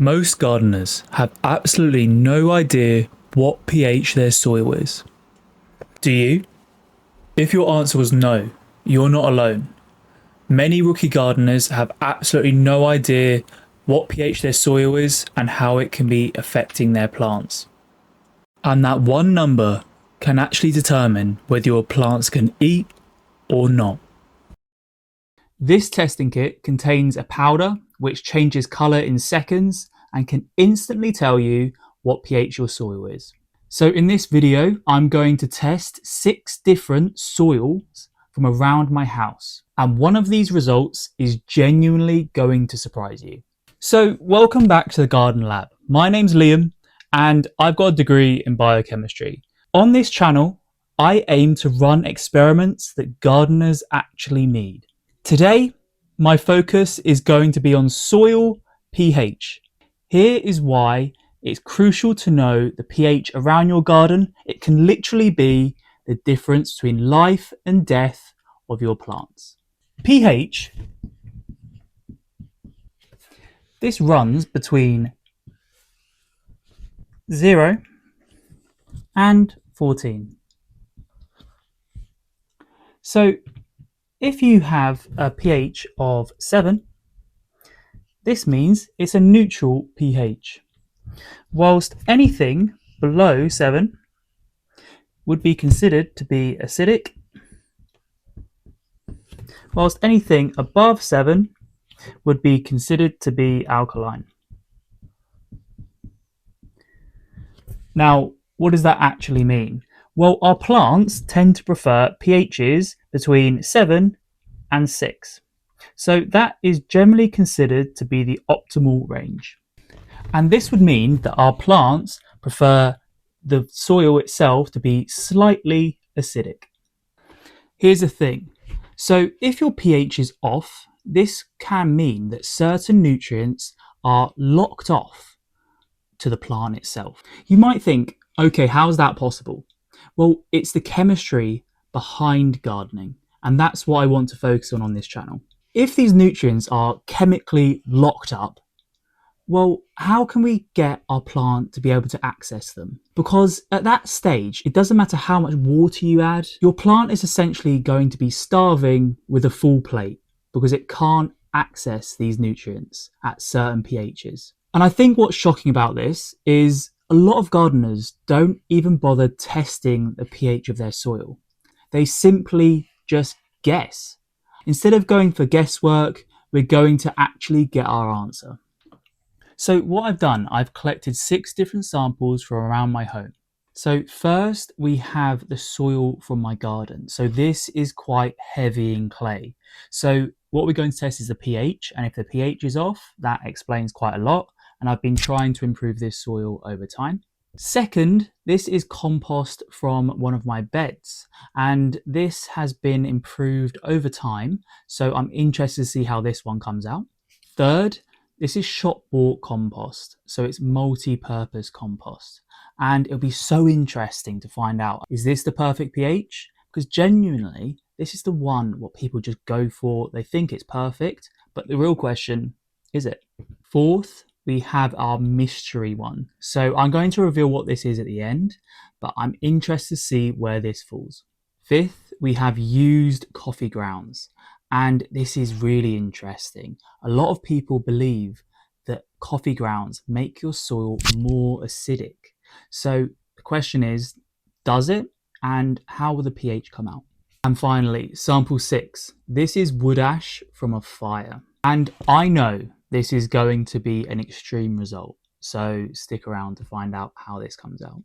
Most gardeners have absolutely no idea what pH their soil is. Do you? If your answer was no, you're not alone. Many rookie gardeners have absolutely no idea what pH their soil is and how it can be affecting their plants. And that one number can actually determine whether your plants can eat or not. This testing kit contains a powder which changes colour in seconds and can instantly tell you what pH your soil is. So in this video, I'm going to test 6 different soils from around my house. And one of these results is genuinely going to surprise you. So welcome back to the Garden Lab. My name's Liam and I've got a degree in biochemistry. On this channel, I aim to run experiments that gardeners actually need. Today, my focus is going to be on soil pH. Here is why it's crucial to know the pH around your garden. It can literally be the difference between life and death of your plants. pH, this runs between 0 and 14. So if you have a pH of 7, this means it's a neutral pH, whilst anything below 7 would be considered to be acidic, whilst anything above 7 would be considered to be alkaline. Now, what does that actually mean? Well, our plants tend to prefer pHs between 7 and 6. So that is generally considered to be the optimal range. And this would mean that our plants prefer the soil itself to be slightly acidic. Here's the thing. So if your pH is off, this can mean that certain nutrients are locked off to the plant itself. You might think, okay, how is that possible? Well, it's the chemistry behind gardening, and that's what I want to focus on this channel. If these nutrients are chemically locked up, well, how can we get our plant to be able to access them? Because at that stage, it doesn't matter how much water you add, your plant is essentially going to be starving with a full plate because it can't access these nutrients at certain pHs. And I think what's shocking about this is a lot of gardeners don't even bother testing the pH of their soil. They simply just guess. Instead of going for guesswork, we're going to actually get our answer. So what I've done, I've collected 6 different samples from around my home. So first we have the soil from my garden. So this is quite heavy in clay. So what we're going to test is the pH, and if the pH is off, that explains quite a lot. And I've been trying to improve this soil over time. Second, this is compost from one of my beds, and this has been improved over time, so I'm interested to see how this one comes out. Third, this is shop bought compost, so it's multi-purpose compost, and it'll be so interesting to find out, is this the perfect pH? Because genuinely, this is the one what people just go for. They think it's perfect, but the real question, is it? Fourth, we have our mystery one. So I'm going to reveal what this is at the end, but I'm interested to see where this falls. Fifth, we have used coffee grounds, and this is really interesting. A lot of people believe that coffee grounds make your soil more acidic. So the question is, does it? And how will the pH come out? And finally, sample 6. This is wood ash from a fire. And I know this is going to be an extreme result, so stick around to find out how this comes out.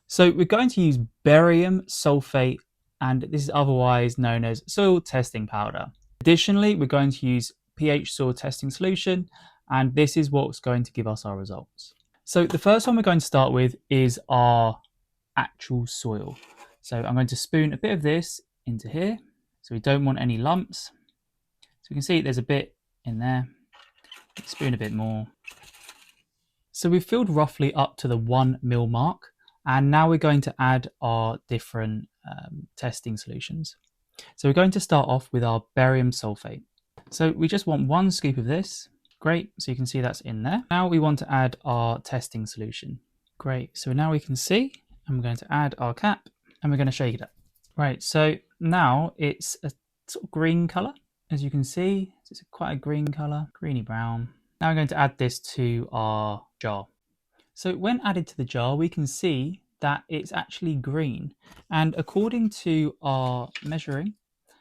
So we're going to use barium sulfate, and this is otherwise known as soil testing powder. Additionally, we're going to use pH soil testing solution, and this is what's going to give us our results. So the first one we're going to start with is our actual soil. So I'm going to spoon a bit of this into here, so we don't want any lumps. So we can see there's a bit in there. Spoon a bit more. So we've filled roughly up to the 1 ml mark, and now we're going to add our different testing solutions. So we're going to start off with our barium sulfate. So we just want 1 scoop of this, Great, so you can see that's in there. Now we want to add our testing solution. Great, so now we can see, and we're going to add our cap, and we're going to shake it up. Right, so now it's a sort of green color, as you can see. It's quite a green color, greeny brown. Now we're going to add this to our jar. So when added to the jar, we can see that it's actually green. And according to our measuring,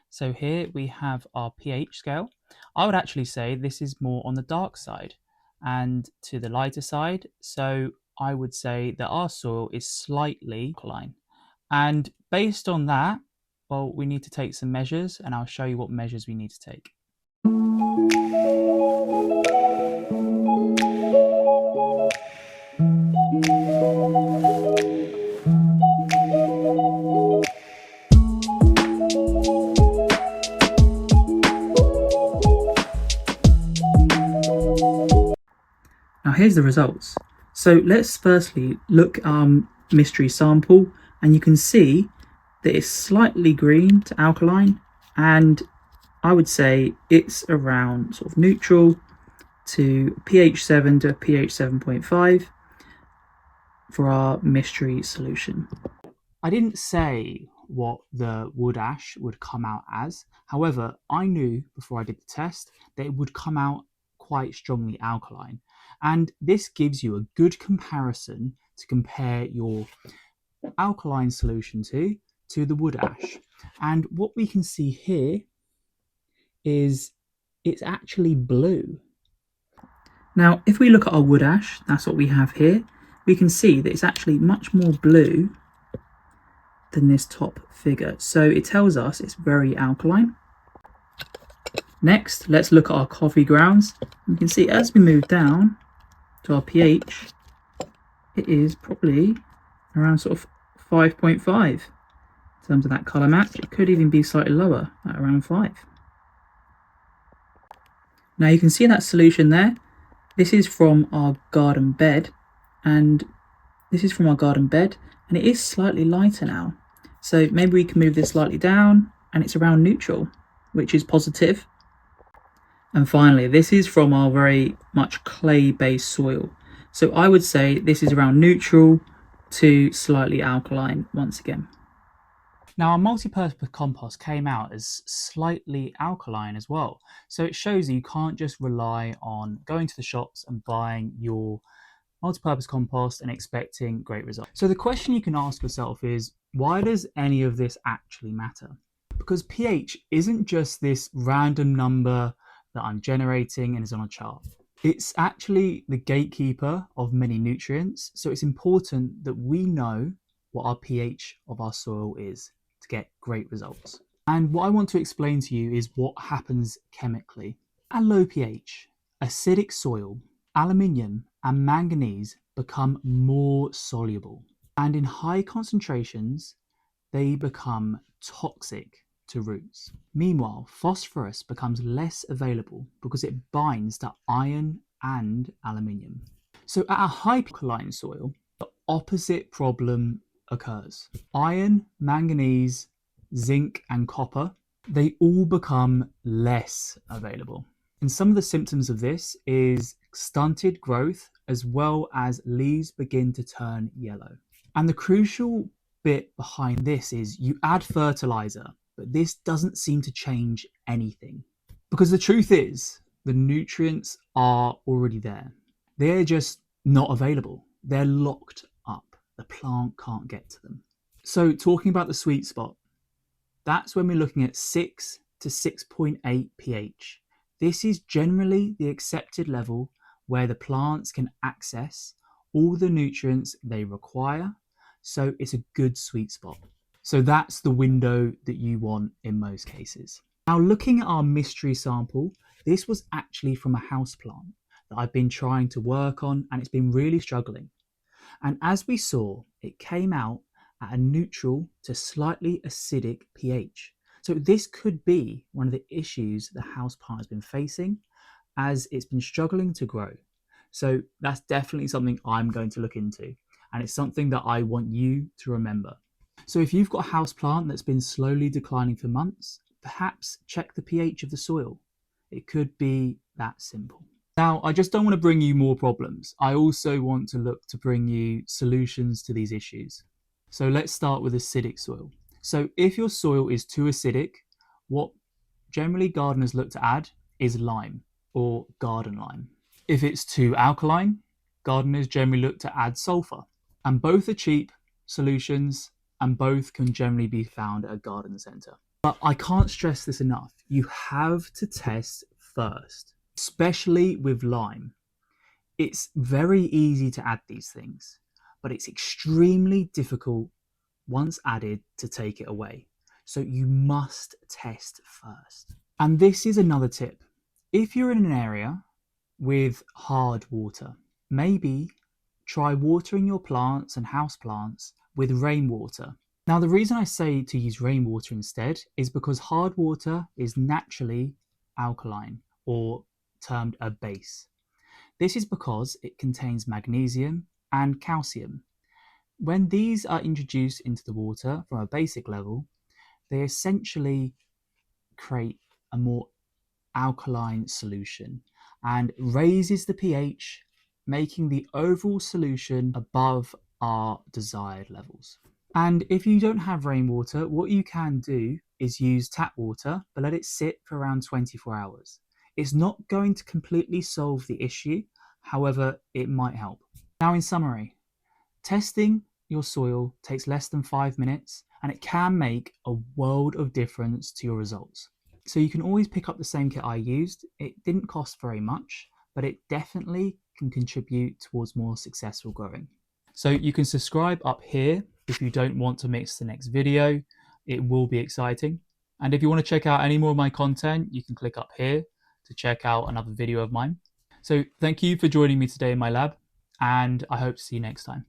so here we have our pH scale. I would actually say this is more on the dark side and to the lighter side. So I would say that our soil is slightly alkaline. And based on that, well, we need to take some measures, and I'll show you what measures we need to take. Now here's the results. So let's firstly look at our mystery sample, and you can see that it's slightly green to alkaline, and I would say it's around sort of neutral to pH 7 to pH 7.5 for our mystery solution. I didn't say what the wood ash would come out as. However, I knew before I did the test that it would come out quite strongly alkaline. And this gives you a good comparison to compare your alkaline solution to the wood ash. And what we can see here is it's actually blue. Now, if we look at our wood ash, that's what we have here, we can see that it's actually much more blue than this top figure. So it tells us it's very alkaline. Next, let's look at our coffee grounds. You can see as we move down to our pH, it is probably around sort of 5.5 in terms of that colour match. It could even be slightly lower at around 5. Now you can see that solution there. This is from our garden bed, and it is slightly lighter now. So maybe we can move this slightly down, and it's around neutral, which is positive. And finally, this is from our very much clay-based soil. So I would say this is around neutral to slightly alkaline once again. Now our multi-purpose compost came out as slightly alkaline as well. So it shows that you can't just rely on going to the shops and buying your multi-purpose compost and expecting great results. So the question you can ask yourself is, why does any of this actually matter? Because pH isn't just this random number that I'm generating and is on a chart. It's actually the gatekeeper of many nutrients. So it's important that we know what our pH of our soil is to get great results. And what I want to explain to you is what happens chemically. At low pH, acidic soil, aluminium and manganese become more soluble. And in high concentrations, they become toxic to roots. Meanwhile, phosphorus becomes less available because it binds to iron and aluminium. So at a high alkaline soil, the opposite problem occurs. Iron, manganese, zinc and copper, they all become less available. And some of the symptoms of this is stunted growth, as well as leaves begin to turn yellow. And the crucial bit behind this is you add fertilizer, but this doesn't seem to change anything. Because the truth is, the nutrients are already there. They're just not available. They're locked up. The plant can't get to them. So talking about the sweet spot, that's when we're looking at 6 to 6.8 pH. This is generally the accepted level where the plants can access all the nutrients they require. So it's a good sweet spot. So that's the window that you want in most cases. Now looking at our mystery sample, this was actually from a houseplant that I've been trying to work on, and it's been really struggling. And as we saw, it came out at a neutral to slightly acidic pH. So this could be one of the issues the houseplant has been facing as it's been struggling to grow. So that's definitely something I'm going to look into, and it's something that I want you to remember. So if you've got a houseplant that's been slowly declining for months, perhaps check the pH of the soil. It could be that simple. Now, I just don't want to bring you more problems. I also want to look to bring you solutions to these issues. So let's start with acidic soil. So if your soil is too acidic, what generally gardeners look to add is lime or garden lime. If it's too alkaline, gardeners generally look to add sulfur. And both are cheap solutions and both can generally be found at a garden centre. But I can't stress this enough. You have to test first, especially with lime. It's very easy to add these things, but it's extremely difficult once added to take it away. So you must test first. And this is another tip. If you're in an area with hard water, maybe try watering your plants and house plants with rainwater. Now, the reason I say to use rainwater instead is because hard water is naturally alkaline or termed a base. This is because it contains magnesium and calcium. When these are introduced into the water from a basic level, they essentially create a more alkaline solution and raises the pH, making the overall solution above our desired levels. And if you don't have rainwater, what you can do is use tap water, but let it sit for around 24 hours. It's not going to completely solve the issue, however, it might help. Now, in summary, testing your soil takes less than 5 minutes and it can make a world of difference to your results. So you can always pick up the same kit I used. It didn't cost very much, but it definitely can contribute towards more successful growing. So you can subscribe up here if you don't want to miss the next video. It will be exciting. And if you want to check out any more of my content, you can click up here to check out another video of mine. So thank you for joining me today in my lab, and I hope to see you next time.